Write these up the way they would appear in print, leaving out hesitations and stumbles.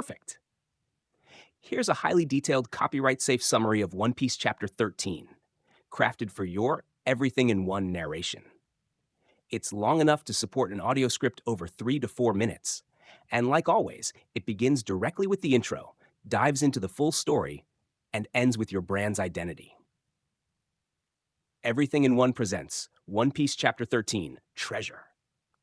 Perfect. Here's a highly detailed, copyright safe summary of One Piece Chapter 13, crafted for your everything in one narration. It's long enough to support an audio script over 3 to 4 minutes. And like always, it begins directly with the intro, dives into the full story, and ends with your brand's identity. Everything in One presents One Piece Chapter 13, Treasure.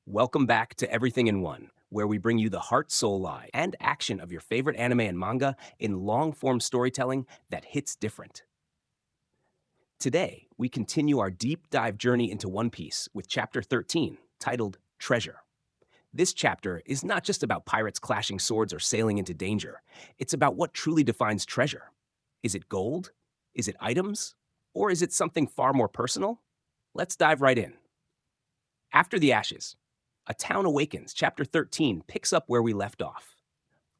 Welcome back to Everything in One, where we bring you the heart, soul, lie, and action of your favorite anime and manga in long-form storytelling that hits different. Today, we continue our deep dive journey into One Piece with Chapter 13, titled Treasure. This chapter is not just about pirates clashing swords or sailing into danger. It's about what truly defines treasure. Is it gold? Is it items? Or is it something far more personal? Let's dive right in. After the ashes, A Town Awakens, Chapter 13, picks up where we left off.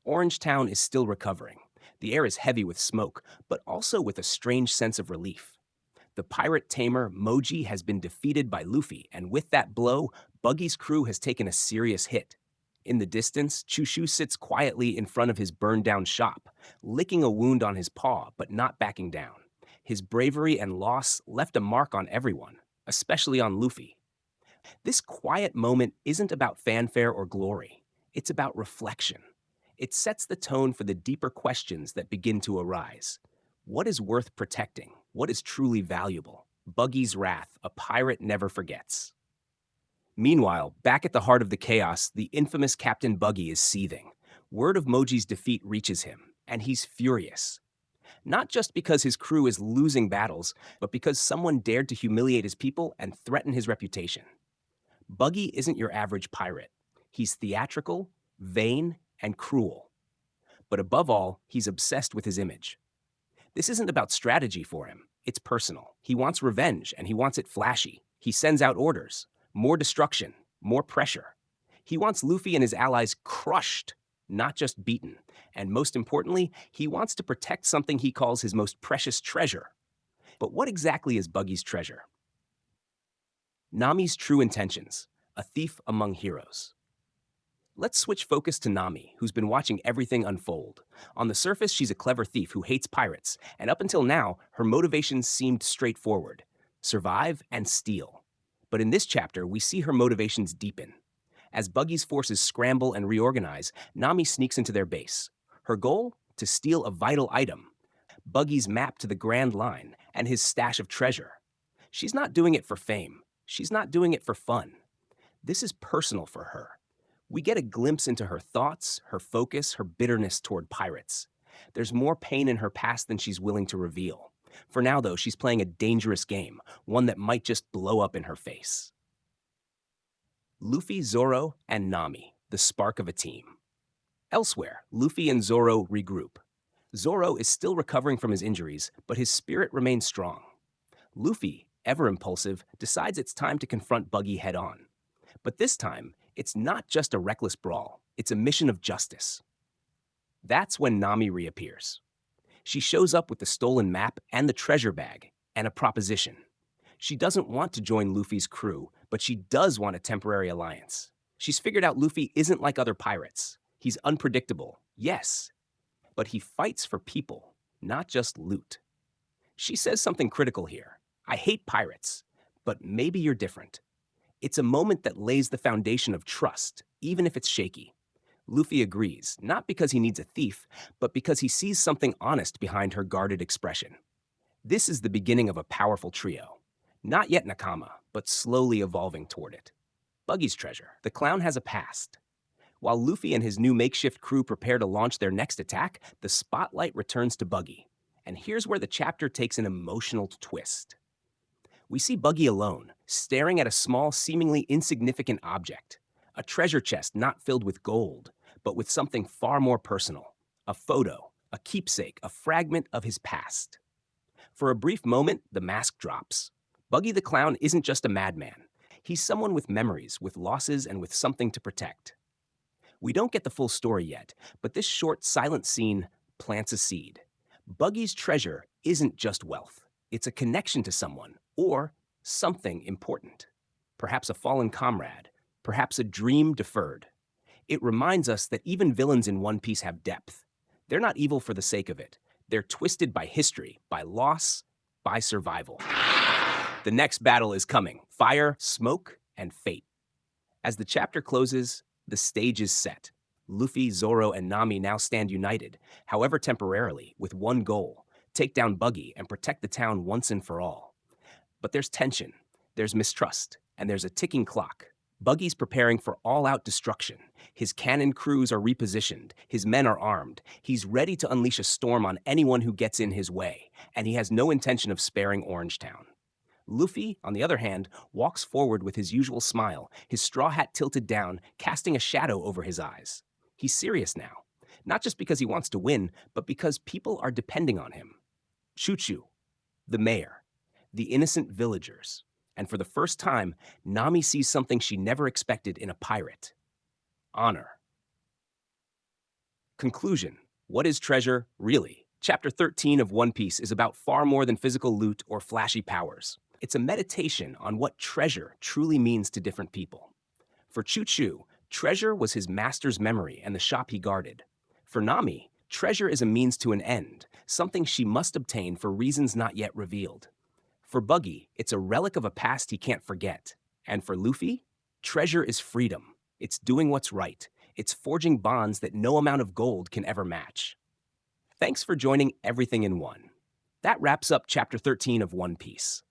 Orange Town is still recovering. The air is heavy with smoke, but also with a strange sense of relief. The pirate tamer Moji has been defeated by Luffy, and with that blow, Buggy's crew has taken a serious hit. In the distance, Chushu sits quietly in front of his burned-down shop, licking a wound on his paw but not backing down. His bravery and loss left a mark on everyone, especially on Luffy. This quiet moment isn't about fanfare or glory. It's about reflection. It sets the tone for the deeper questions that begin to arise. What is worth protecting? What is truly valuable? Buggy's wrath, a pirate never forgets. Meanwhile, back at the heart of the chaos, the infamous Captain Buggy is seething. Word of Moji's defeat reaches him, and he's furious. Not just because his crew is losing battles, but because someone dared to humiliate his people and threaten his reputation. Buggy isn't your average pirate. He's theatrical, vain, and cruel. But above all, he's obsessed with his image. This isn't about strategy for him. It's personal. He wants revenge, and he wants it flashy. He sends out orders. More destruction. More pressure. He wants Luffy and his allies crushed, not just beaten. And most importantly, he wants to protect something he calls his most precious treasure. But what exactly is Buggy's treasure? Nami's true intentions, a thief among heroes. Let's switch focus to Nami, who's been watching everything unfold. On the surface, she's a clever thief who hates pirates, and up until now, her motivations seemed straightforward: survive and steal. But in this chapter, we see her motivations deepen. As Buggy's forces scramble and reorganize, Nami sneaks into their base. Her goal? To steal a vital item: Buggy's map to the Grand Line and his stash of treasure. She's not doing it for fame. She's not doing it for fun. This is personal for her. We get a glimpse into her thoughts, her focus, her bitterness toward pirates. There's more pain in her past than she's willing to reveal. For now, though, she's playing a dangerous game, one that might just blow up in her face. Luffy, Zoro, and Nami, the spark of a team. Elsewhere, Luffy and Zoro regroup. Zoro is still recovering from his injuries, but his spirit remains strong. Luffy, ever impulsive, decides it's time to confront Buggy head-on. But this time, it's not just a reckless brawl, it's a mission of justice. That's when Nami reappears. She shows up with the stolen map and the treasure bag, and a proposition. She doesn't want to join Luffy's crew, but she does want a temporary alliance. She's figured out Luffy isn't like other pirates. He's unpredictable, yes, but he fights for people, not just loot. She says something critical here. I hate pirates, but maybe you're different. It's a moment that lays the foundation of trust, even if it's shaky. Luffy agrees, not because he needs a thief, but because he sees something honest behind her guarded expression. This is the beginning of a powerful trio. Not yet Nakama, but slowly evolving toward it. Buggy's treasure. The clown has a past. While Luffy and his new makeshift crew prepare to launch their next attack, the spotlight returns to Buggy. And here's where the chapter takes an emotional twist. We see Buggy alone, staring at a small, seemingly insignificant object. A treasure chest not filled with gold, but with something far more personal. A photo, a keepsake, a fragment of his past. For a brief moment, the mask drops. Buggy the Clown isn't just a madman. He's someone with memories, with losses, and with something to protect. We don't get the full story yet, but this short, silent scene plants a seed. Buggy's treasure isn't just wealth. It's a connection to someone, or something important. Perhaps a fallen comrade, perhaps a dream deferred. It reminds us that even villains in One Piece have depth. They're not evil for the sake of it. They're twisted by history, by loss, by survival. The next battle is coming: fire, smoke, and fate. As the chapter closes, the stage is set. Luffy, Zoro, and Nami now stand united, however temporarily, with one goal: take down Buggy and protect the town once and for all. But there's tension, there's mistrust, and there's a ticking clock. Buggy's preparing for all-out destruction. His cannon crews are repositioned, his men are armed. He's ready to unleash a storm on anyone who gets in his way, and he has no intention of sparing Orangetown. Luffy, on the other hand, walks forward with his usual smile, his straw hat tilted down, casting a shadow over his eyes. He's serious now, not just because he wants to win, but because people are depending on him. Choo-Choo, the mayor, the innocent villagers, and for the first time, Nami sees something she never expected in a pirate: honor. Conclusion: what is treasure, really? Chapter 13 of One Piece is about far more than physical loot or flashy powers. It's a meditation on what treasure truly means to different people. For Choo-Choo, treasure was his master's memory and the shop he guarded. For Nami, treasure is a means to an end, something she must obtain for reasons not yet revealed. For Buggy, it's a relic of a past he can't forget. And for Luffy, treasure is freedom. It's doing what's right. It's forging bonds that no amount of gold can ever match. Thanks for joining Everything in One. That wraps up Chapter 13 of One Piece.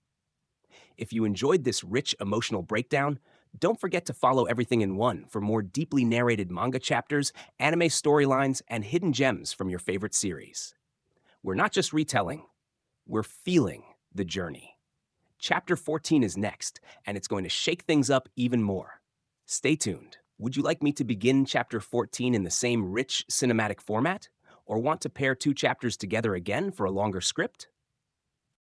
If you enjoyed this rich emotional breakdown, don't forget to follow Everything in One for more deeply narrated manga chapters, anime storylines, and hidden gems from your favorite series. We're not just retelling, we're feeling the journey. Chapter 14 is next, and it's going to shake things up even more. Stay tuned. Would you like me to begin Chapter 14 in the same rich cinematic format? Or want to pair two chapters together again for a longer script?